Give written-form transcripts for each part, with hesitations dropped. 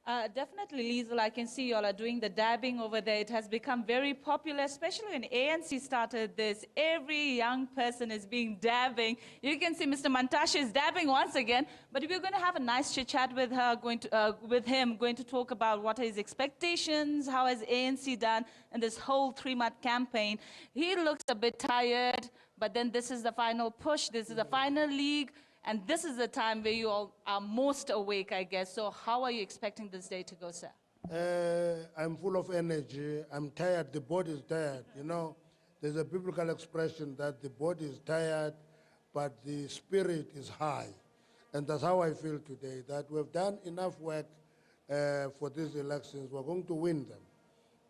Definitely, Liesl. I can see you all are doing the dabbing over there. It has become very popular, especially when ANC started this. Every young person is being dabbing. You can see Mr. Mantashe is dabbing once again. But we're going to have a nice chit-chat with her, with him, going to talk about what are his expectations, how has ANC done in this whole 3-month campaign. He looks a bit tired, but then this is the final push. This is the final league. And this is the time where you all are most awake, I guess. So how are you expecting this day to go, sir? I'm full of energy. I'm tired. The body is tired. You know, there's a biblical expression that the body is tired, but the spirit is high. And that's how I feel today, that we've done enough work for these elections. We're going to win them.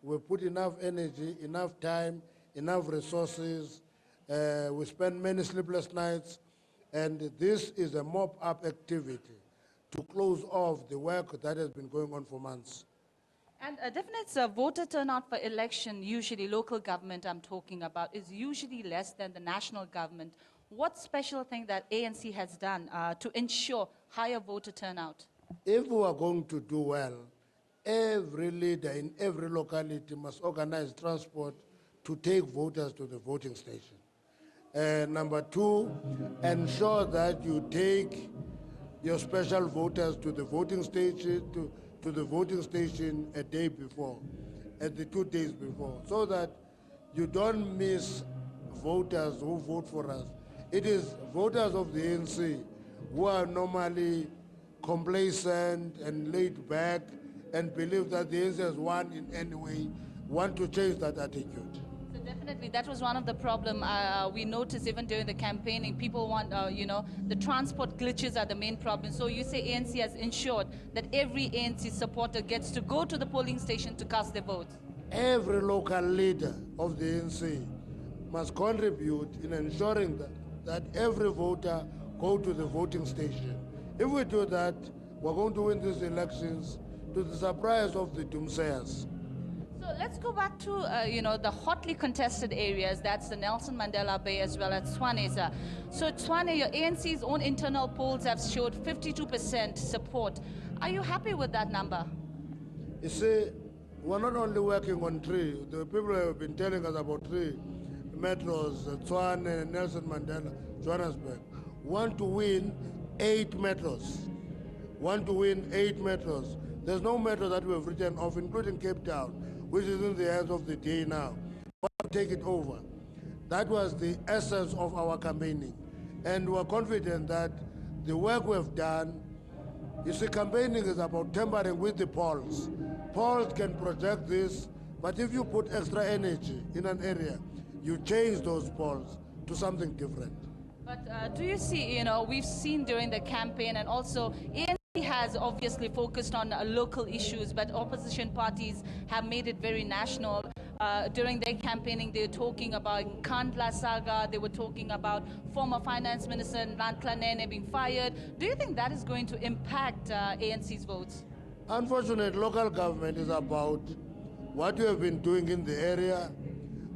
We've put enough energy, enough time, enough resources. We spent many sleepless nights. And this is a mop-up activity to close off the work that has been going on for months. And definitely, voter turnout for election, usually local government I'm talking about, is usually less than the national government. What special thing that ANC has done to ensure higher voter turnout? If we are going to do well, every leader in every locality must organize transport to take voters to the voting station. Number two, ensure that you take your special voters to the voting station, to the voting station a day before, the 2 days before, so that you don't miss voters who vote for us. It is voters of the ANC who are normally complacent and laid back and believe that the ANC has won in any way, want to change that attitude. Definitely, that was one of the problems we noticed even during the campaigning. People want, the transport glitches are the main problem. So you say ANC has ensured that every ANC supporter gets to go to the polling station to cast their vote. Every local leader of the ANC must contribute in ensuring that every voter go to the voting station. If we do that, we're going to win these elections to the surprise of the doomsayers. So let's go back to, the hotly contested areas. That's the Nelson Mandela Bay as well as Tshwane. So Tshwane, your ANC's own internal polls have showed 52% support. Are you happy with that number? You see, we're not only working on 3. The people have been telling us about 3 metros, Tshwane, Nelson Mandela, Johannesburg. Want to win 8 metros. Want to win 8 metros. There's no metro that we've written off, including Cape Town, which is in the hands of the day now. But take it over. That was the essence of our campaigning. And we're confident that the work we've done, you see, campaigning is about tampering with the polls. Polls can project this, but if you put extra energy in an area, you change those polls to something different. But do you see, we've seen during the campaign, and also ANC has obviously focused on local issues, but opposition parties have made it very national. During their campaigning, they were talking about Kandla saga, they were talking about former finance minister Nantla being fired. Do you think that is going to impact ANC's votes? Unfortunately, local government is about what you have been doing in the area,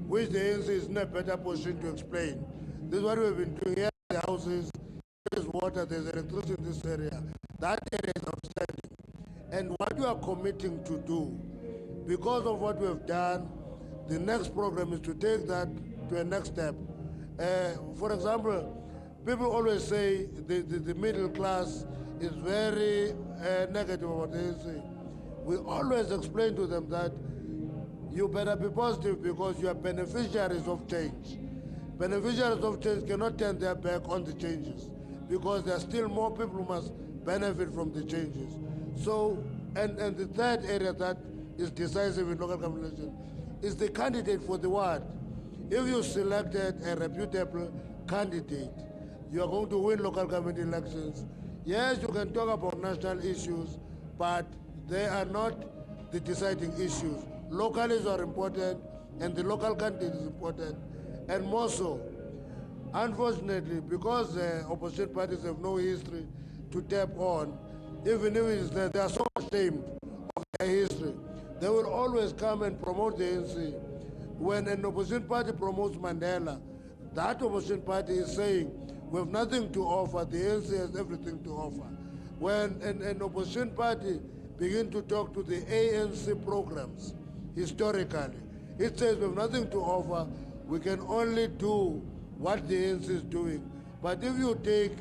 which the ANC is in a better position to explain. This is what we've been doing here in the houses. There's water, there's electricity in this area. That area is outstanding. And what you are committing to do, because of what we have done, the next program is to take that to a next step. For example, people always say the middle class is very negative about the ANC. We always explain to them that you better be positive because you are beneficiaries of change. Beneficiaries of change cannot turn their back on the changes because there are still more people who must benefit from the changes. So, and the third area that is decisive in local government election is the candidate for the ward. If you selected a reputable candidate, you are going to win local government elections. Yes, you can talk about national issues, but they are not the deciding issues. Locals are important, and the local candidate is important, and more so. Unfortunately, because opposition parties have no history to tap on, even if it's that they are so ashamed of their history, they will always come and promote the ANC. When an opposition party promotes Mandela, that opposition party is saying, we have nothing to offer, the ANC has everything to offer. When an opposition party begin to talk to the ANC programs historically, it says we have nothing to offer. We can only do what the ANC is doing. But if you take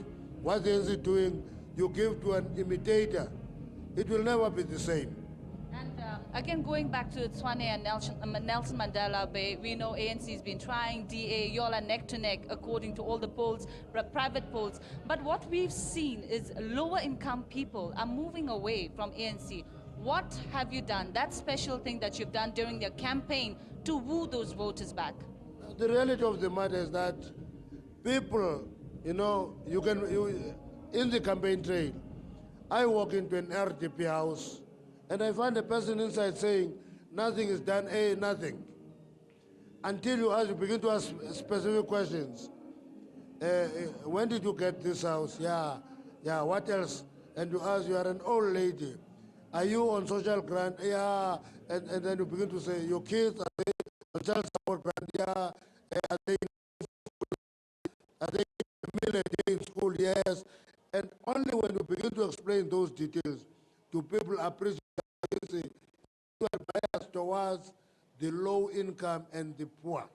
what the ANC is doing, you give to an imitator, it will never be the same. And again, going back to Tshwane and Nelson Mandela Bay, we know ANC has been trying, DA, y'all are neck to neck according to all the polls, private polls. But what we've seen is lower income people are moving away from ANC. What have you done, that special thing that you've done during your campaign to woo those voters back? The reality of the matter is that people, in the campaign trail, I walk into an RDP house and I find a person inside saying, nothing is done, nothing. Until you begin to ask specific questions. When did you get this house? Yeah, what else? And you ask, you are an old lady. Are you on social grant? Yeah. And then you begin to say, your kids, are they on child support grant? Yeah. Are they a meal a day in school? Yes. And only when you begin to explain those details do people appreciate you are biased towards the low income and the poor.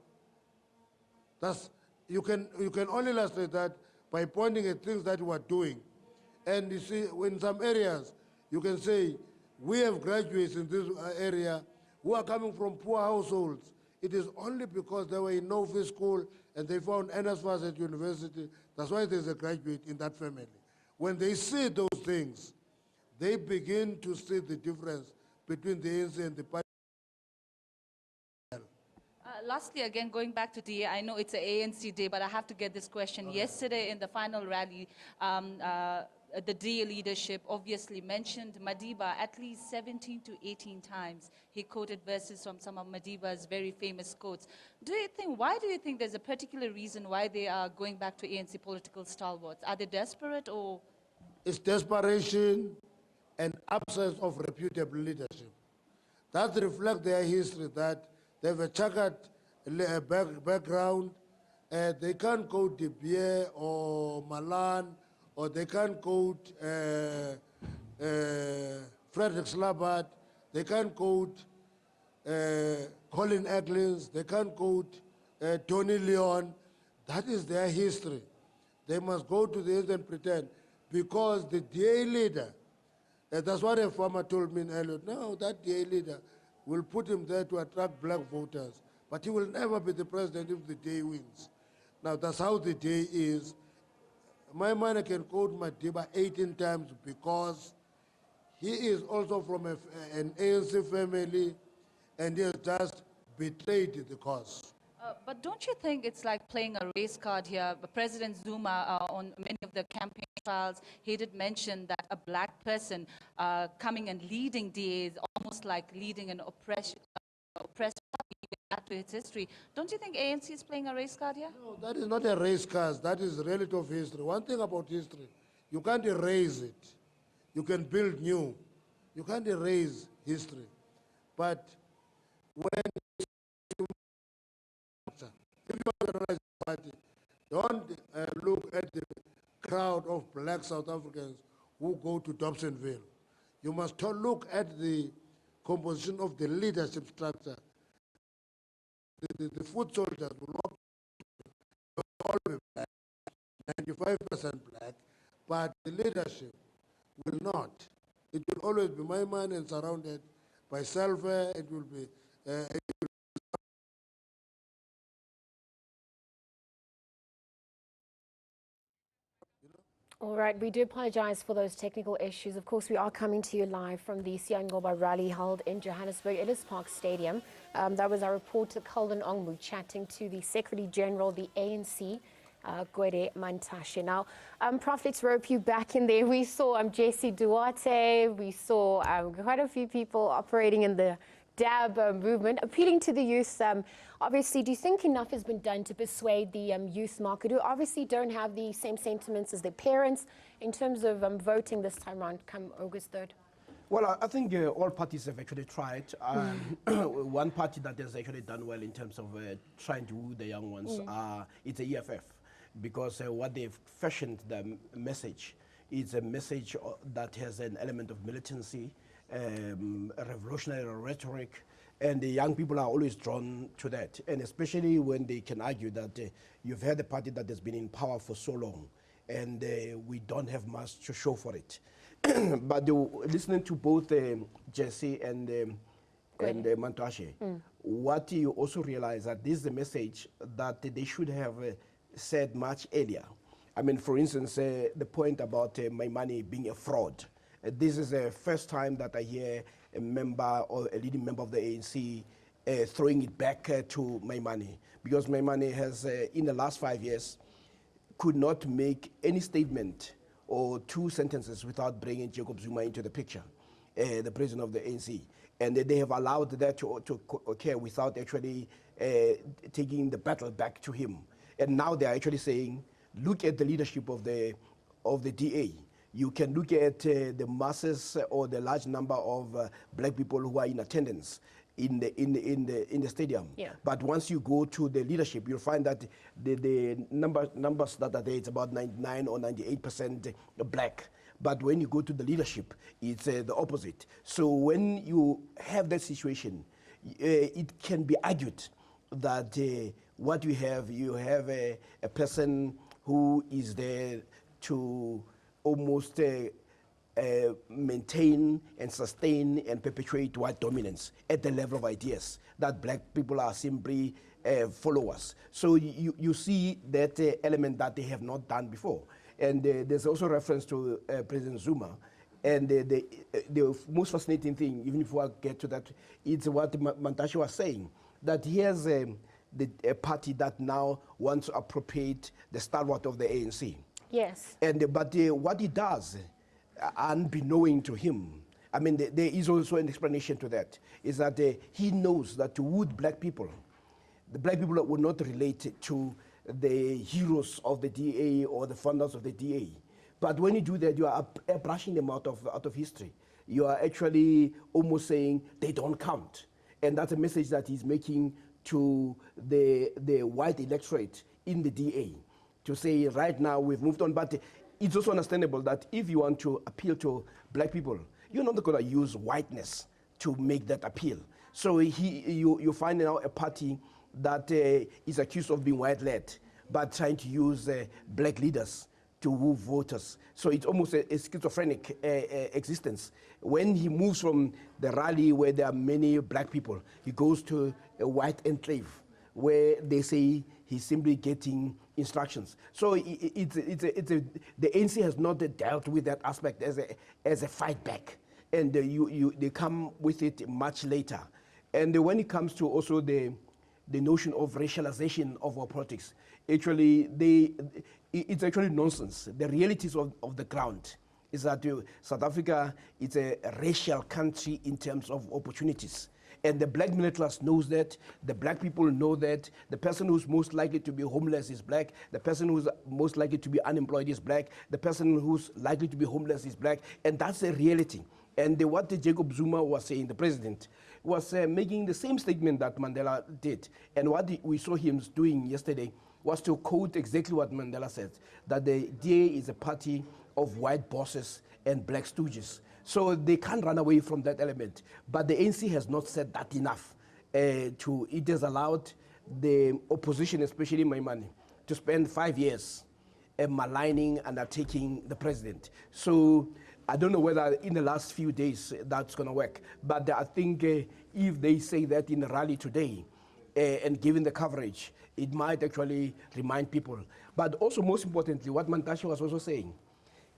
You can only illustrate that by pointing at things that we are doing. And you see, in some areas, you can say, we have graduates in this area who are coming from poor households. It is only because they were in no-fee school and they found NSFAS at university. That's why there's a graduate in that family. When they see those things, they begin to see the difference between the ANC and the party. Lastly, again, going back to DA, I know it's an ANC day, but I have to get this question. Okay. Yesterday in the final rally, the DA leadership obviously mentioned Madiba at least 17 to 18 times. He quoted verses from some of Madiba's very famous quotes. Why do you think there's a particular reason why they are going back to ANC political stalwarts? Are they desperate or? It's desperation and absence of reputable leadership. That reflects their history, that they have a checkered background. They can't quote De Beer or Malan, or they can't quote Frederick Slabbert. They can't quote Colin Eglins. They can't quote Tony Leon. That is their history. They must go to the end and pretend, because the DA leader, that's what a farmer told me in Elliot. No, that DA leader will put him there to attract black voters, but he will never be the president if the DA wins. Now, that's how the DA is. My man can quote Madiba 18 times because he is also from an ANC family, and he has just betrayed the cause. But don't you think it's like playing a race card here? President Zuma, on many of the campaign trials, he did mention that a black person coming and leading DA is almost like leading an oppressed party to its history. Don't you think ANC is playing a race card here? No, that is not a race card. That is relative of history. One thing about history, you can't erase it. You can build new. You can't erase history. But when if you organize a party, don't look at the crowd of black South Africans who go to Dobsonville. You must look at the composition of the leadership structure. The foot soldiers will all be black, 95% black, but the leadership will not. It will always be my man and surrounded by sulfur. It will be All right, we do apologize for those technical issues. Of course, we are coming to you live from the Siyangoba rally held in Johannesburg, Ellis Park Stadium. That was our reporter, Calvin Ongmu, chatting to the Secretary General of the ANC, Gwede Mantashe. Now, Prof, let's rope you back in there. We saw Jesse Duarte. We saw quite a few people operating in the DAB movement, appealing to the youth. Obviously, do you think enough has been done to persuade the youth market, who obviously don't have the same sentiments as their parents in terms of voting this time around come August 3rd? Well, I think all parties have actually tried. One party that has actually done well in terms of trying to woo the young ones is the EFF, because what they've fashioned the message is a message that has an element of militancy, revolutionary rhetoric, and the young people are always drawn to that, and especially when they can argue that you've had a party that has been in power for so long, and we don't have much to show for it. But listening to both Jesse and Mantashe, what you also realize that this is a message that they should have said much earlier. I mean, for instance, the point about my money being a fraud. This is the first time that I hear a member or a leading member of the ANC throwing it back to my money, because my money has, in the last 5 years, could not make any statement or 2 sentences without bringing Jacob Zuma into the picture, the president of the ANC. And they have allowed that to occur without actually taking the battle back to him. And now they are actually saying, look at the leadership of the DA. You can look at the masses or the large number of black people who are in attendance in the stadium. Yeah. But once you go to the leadership, you'll find that the numbers that are there, it's about 99 or 98% black. But when you go to the leadership, it's the opposite. So when you have that situation, it can be argued that what you have a person who is there to almost maintain and sustain and perpetuate white dominance at the level of ideas, that black people are simply followers. So you see that element that they have not done before. And there's also reference to President Zuma. And the most fascinating thing, even if I get to that, it's what Mantashe was saying, that here's a party that now wants to appropriate the stalwart of the ANC. Yes. But what he does, unbeknown to him, I mean, there is also an explanation to that, is that he knows that would black people, the black people would not relate to the heroes of the DA or the founders of the DA. But when you do that, you are brushing them out of history. You are actually almost saying they don't count. And that's a message that he's making to the white electorate in the DA, to say right now we've moved on. But it's also understandable that if you want to appeal to black people, you're not going to use whiteness to make that appeal. So you find now a party that is accused of being white-led, but trying to use black leaders to woo voters. So it's almost a schizophrenic existence. When he moves from the rally where there are many black people, he goes to a white enclave where they say he's simply getting instructions. So the ANC has not dealt with that aspect as a fight back. And they come with it much later. And when it comes to also the notion of racialization of our politics, actually, it's actually nonsense. The realities of the ground is that South Africa is a racial country in terms of opportunities. And the black middle class knows that, the black people know that, the person who's most likely to be homeless is black, the person who's most likely to be unemployed is black, the person who's likely to be homeless is black, and that's a reality. And what Jacob Zuma was saying, the president, was making the same statement that Mandela did. And what we saw him doing yesterday was to quote exactly what Mandela said, that the DA is a party of white bosses and black stooges. So they can't run away from that element. But the ANC has not said that enough. It has allowed the opposition, especially my money, to spend 5 years maligning and attacking the president. So I don't know whether in the last few days that's going to work. But I think if they say that in the rally today, and given the coverage, it might actually remind people. But also, most importantly, what Mantashe was also saying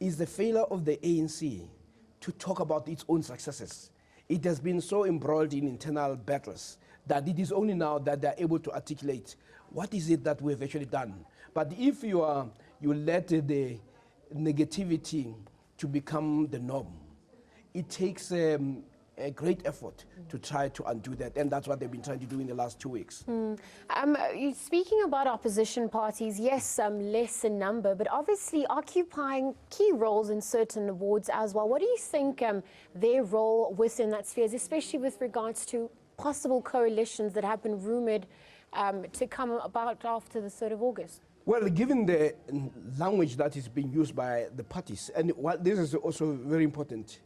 is the failure of the ANC to talk about its own successes. It has been so embroiled in internal battles that it is only now that they're able to articulate what is it that we've actually done. But if you let the negativity to become the norm, it takes a great effort to try to undo that, and that's what they've been trying to do in the last 2 weeks. Speaking about opposition parties, yes, less in number, but obviously occupying key roles in certain awards as well. What do you think their role within that sphere is, especially with regards to possible coalitions that have been rumoured to come about after the 3rd of August? Well, given the language that is being used by the parties, and what this is also very important,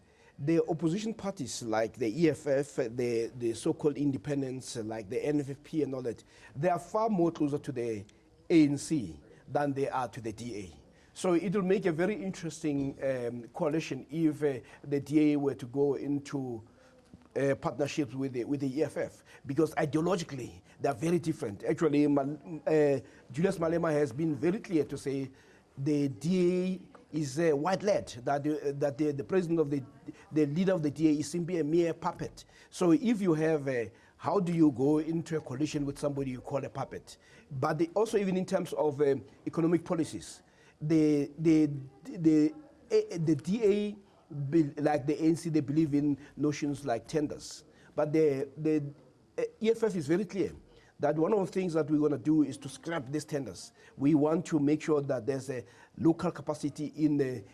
the opposition parties like the EFF, the so-called independents like the NFFP and all that, they are far more closer to the ANC than they are to the DA. So it will make a very interesting coalition if the DA were to go into partnerships with the EFF, because ideologically they are very different. Actually, Julius Malema has been very clear to say the DA is white-led, that the president of the leader of the DA is simply a mere puppet. So if you have how do you go into a coalition with somebody you call a puppet? But also even in terms of economic policies, the DA, like the ANC, they believe in notions like tenders. But the EFF is very clear that one of the things that we want to do is to scrap these tenders. We want to make sure that there's a local capacity in the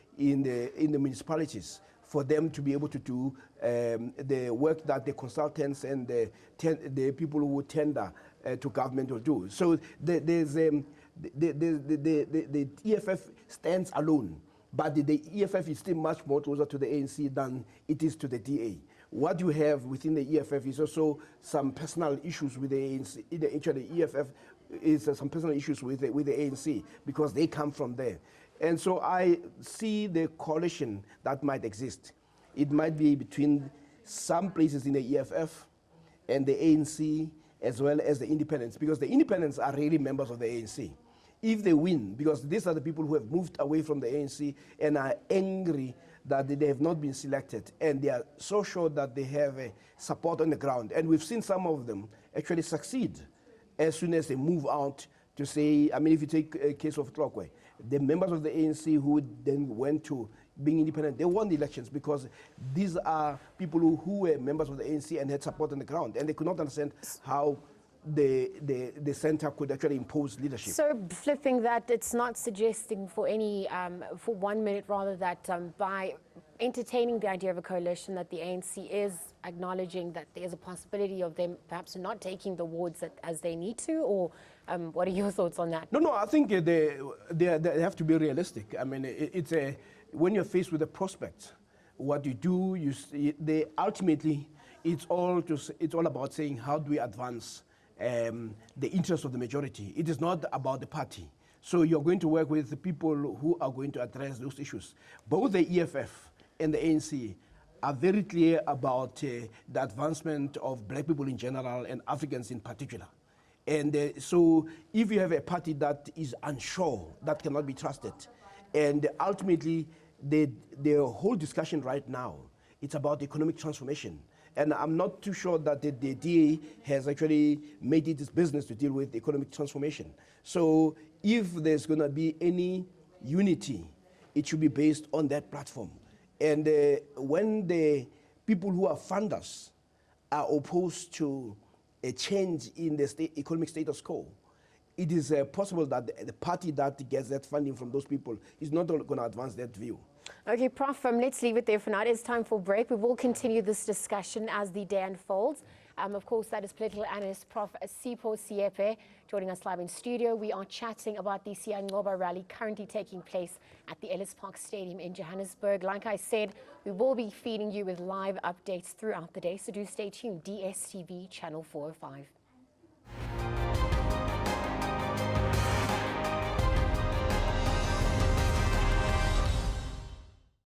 municipalities for them to be able to do the work that the consultants and the people who tender to government will do. So the EFF stands alone, but the EFF is still much more closer to the ANC than it is to the DA. What you have within the EFF is also some personal issues with the ANC. Actually, the EFF is some personal issues with the ANC because they come from there. And so I see the coalition that might exist. It might be between some places in the EFF and the ANC as well as the independents, because the independents are really members of the ANC. If they win, because these are the people who have moved away from the ANC and are angry that they have not been selected, and they are so sure that they have support on the ground. And we've seen some of them actually succeed as soon as they move out to say, I mean, if you take a case of Tlokwe, the members of the ANC who then went to being independent, they won the elections because these are people who were members of the ANC and had support on the ground, and they could not understand how the center could actually impose leadership. So flipping that, it's not suggesting for any, for 1 minute rather, that by entertaining the idea of a coalition that the ANC is acknowledging that there's a possibility of them perhaps not taking the wards as they need to, or what are your thoughts on that? No, I think they have to be realistic. I mean, it's when you're faced with a prospect, what you do, ultimately, it's all about saying how do we advance the interests of the majority. It is not about the party. So you're going to work with the people who are going to address those issues. Both the EFF and the ANC are very clear about the advancement of black people in general and Africans in particular. And so if you have a party that is unsure, that cannot be trusted, and ultimately the whole discussion right now, it's about economic transformation. And I'm not too sure that the DA has actually made it its business to deal with economic transformation. So if there's going to be any unity, it should be based on that platform. And when the people who are funders are opposed to a change in the economic status quo, it is possible that the party that gets that funding from those people is not going to advance that view. Okay, Prof, let's leave it there for now. It's time for a break. We will continue this discussion as the day unfolds. Of course, that is political analyst Prof Sipho Seepe joining us live in studio. We are chatting about the Siyangoba Rally currently taking place at the Ellis Park Stadium in Johannesburg. Like I said, we will be feeding you with live updates throughout the day, so do stay tuned. DSTV Channel 405.